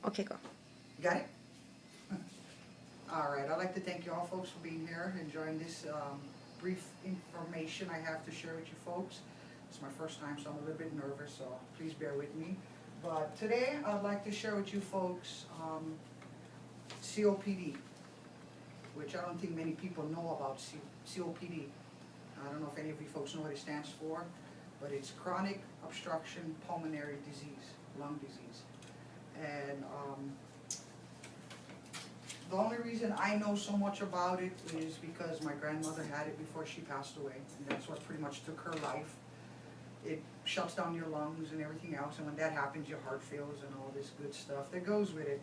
Okay, go. Got it? All right, I'd like to thank you all folks for being here, enjoying this brief information I have to share with you folks. It's my first time, so I'm a little bit nervous, so please bear with me. But today, I'd like to share with you folks COPD, which I don't think many people know about COPD. I don't know if any of you folks know what it stands for, but it's chronic obstruction pulmonary disease, lung disease. And the only reason I know so much about it is because my grandmother had it before she passed away, and that's what pretty much took her life. It shuts down your lungs and everything else, and when that happens, your heart fails and all this good stuff that goes with it.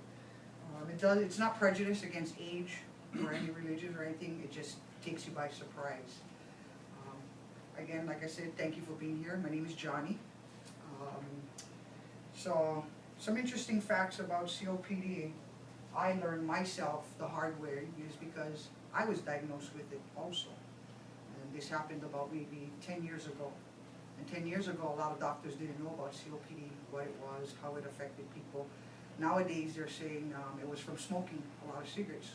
It's not prejudice against age or any religion or anything. It just takes you by surprise. Again, like I said, thank you for being here. My name is Johnny. So, some interesting facts about COPD. I learned myself the hard way is because I was diagnosed with it also. And this happened about maybe 10 years ago. And 10 years ago, a lot of doctors didn't know about COPD, what it was, how it affected people. Nowadays, they're saying it was from smoking a lot of cigarettes,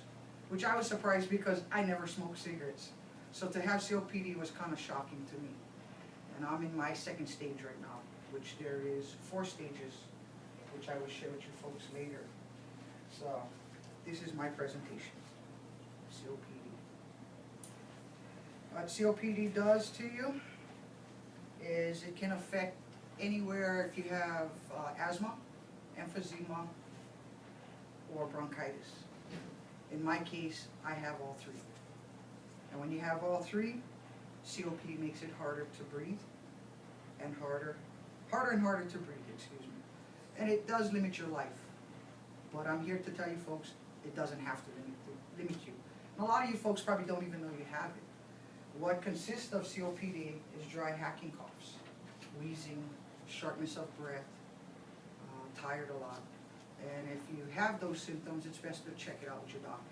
which I was surprised because I never smoked cigarettes. So to have COPD was kind of shocking to me. And I'm in my second stage right now, which there is 4 stages, which I will share with you folks later. So this is my presentation, COPD. What COPD does to you is it can affect anywhere if you have asthma, emphysema, or bronchitis. In my case, I have all 3. And when you have all 3, COPD makes it harder to breathe and harder and harder to breathe, excuse me. And it does limit your life. But I'm here to tell you folks, it doesn't have to limit you. And a lot of you folks probably don't even know you have it. What consists of COPD is dry hacking coughs, wheezing, shortness of breath, tired a lot. And if you have those symptoms, it's best to check it out with your doctors.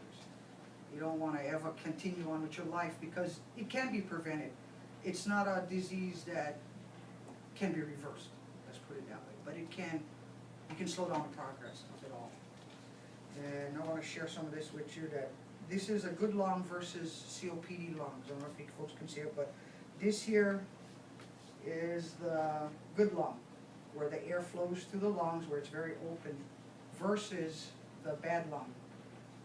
You don't want to ever continue on with your life because it can be prevented. It's not a disease that can be reversed, let's put it that way. But you can slow down the progress of it all. And I want to share some of this with you, that this is a good lung versus COPD lungs. I don't know if you folks can see it, but this here is the good lung, where the air flows through the lungs, where it's very open, versus the bad lung,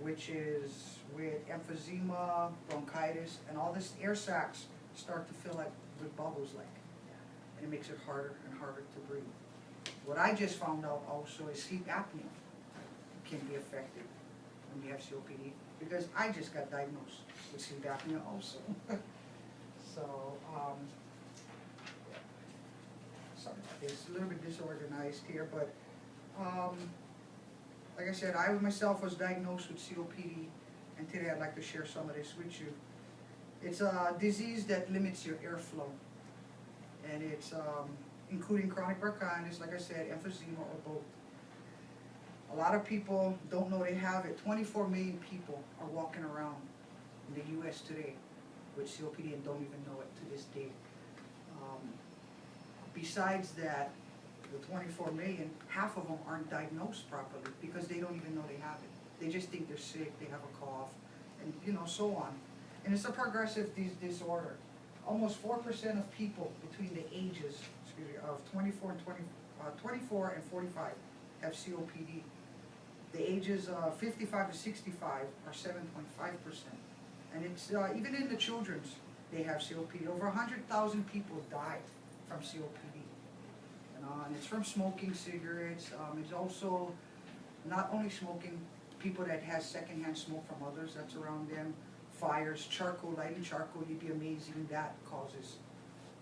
which is with emphysema, bronchitis, and all this air sacs start to fill up with bubbles like. And it makes it harder and harder to breathe. What I just found out also is sleep apnea can be affected when you have COPD, because I just got diagnosed with sleep apnea also. So, sorry about this, a little bit disorganized here, but like I said, I myself was diagnosed with COPD, and today I'd like to share some of this with you. It's a disease that limits your airflow, and it's including chronic bronchitis, like I said, emphysema, or both. A lot of people don't know they have it. 24 million people are walking around in the U.S. today with COPD and don't even know it to this day. Besides that, the 24 million, half of them aren't diagnosed properly because they don't even know they have it. They just think they're sick, they have a cough, and so on. And it's a progressive disorder. Almost 4% of people between the ages, of 24 and 45 have COPD. The ages 55 to 65 are 7.5%. And it's even in the children's, they have COPD. Over 100,000 people die from COPD. And it's from smoking cigarettes. It's also not only smoking, people that have secondhand smoke from others that's around them, fires, charcoal, lighting charcoal, you'd be amazing, that causes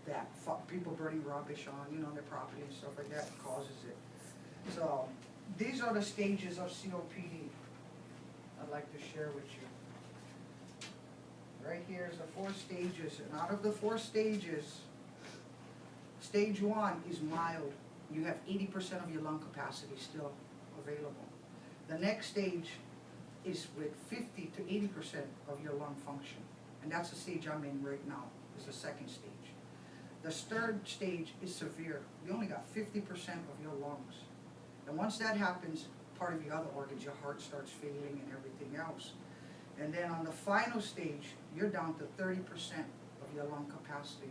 that. People burning rubbish on, their property and stuff like that causes it. So, these are the stages of COPD I'd like to share with you. Right here is the 4 stages, and out of the 4 stages, stage 1 is mild. You have 80% of your lung capacity still available. The next stage is with 50 to 80% of your lung function. And that's the stage I'm in right now, is the 2nd stage. The 3rd stage is severe. You only got 50% of your lungs. And once that happens, part of your other organs, your heart starts failing and everything else. And then on the final stage, you're down to 30% of your lung capacity.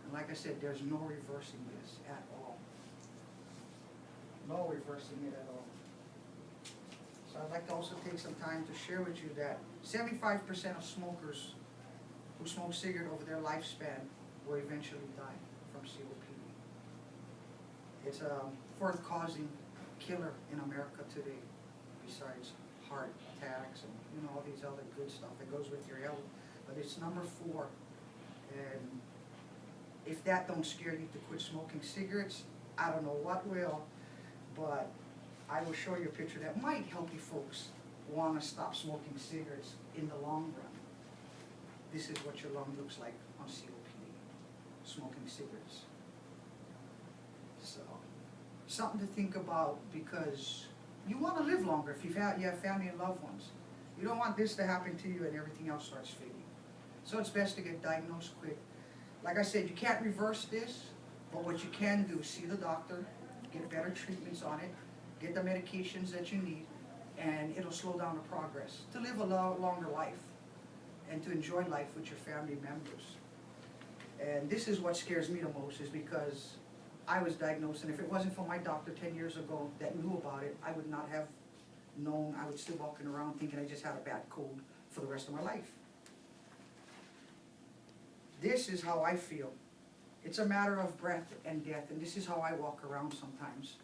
And like I said, there's no reversing this at all. No reversing it at all. So I'd like to also take some time to share with you that 75% of smokers who smoke cigarette over their lifespan will eventually die from COPD. It's a fourth causing killer in America today, besides heart attacks and all these other good stuff that goes with your health. But it's number 4. And if that don't scare you to quit smoking cigarettes, I don't know what will. But I will show you a picture that might help you folks want to stop smoking cigarettes in the long run. This is what your lung looks like on COPD, smoking cigarettes. So, something to think about, because you want to live longer if you have family and loved ones. You don't want this to happen to you and everything else starts fading. So it's best to get diagnosed quick. Like I said, you can't reverse this, but what you can do is see the doctor, get better treatments on it, get the medications that you need, and it'll slow down the progress to live a longer life and to enjoy life with your family members. And this is what scares me the most, is because I was diagnosed, and if it wasn't for my doctor 10 years ago that knew about it, I would not have known. I would still walking around thinking I just had a bad cold for the rest of my life. This is how I feel. It's a matter of breath and death, and this is how I walk around sometimes.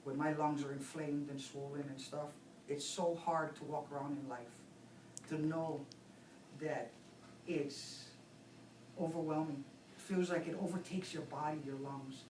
When my lungs are inflamed and swollen and stuff, it's so hard to walk around in life, to know that it's overwhelming. It feels like it overtakes your body, your lungs.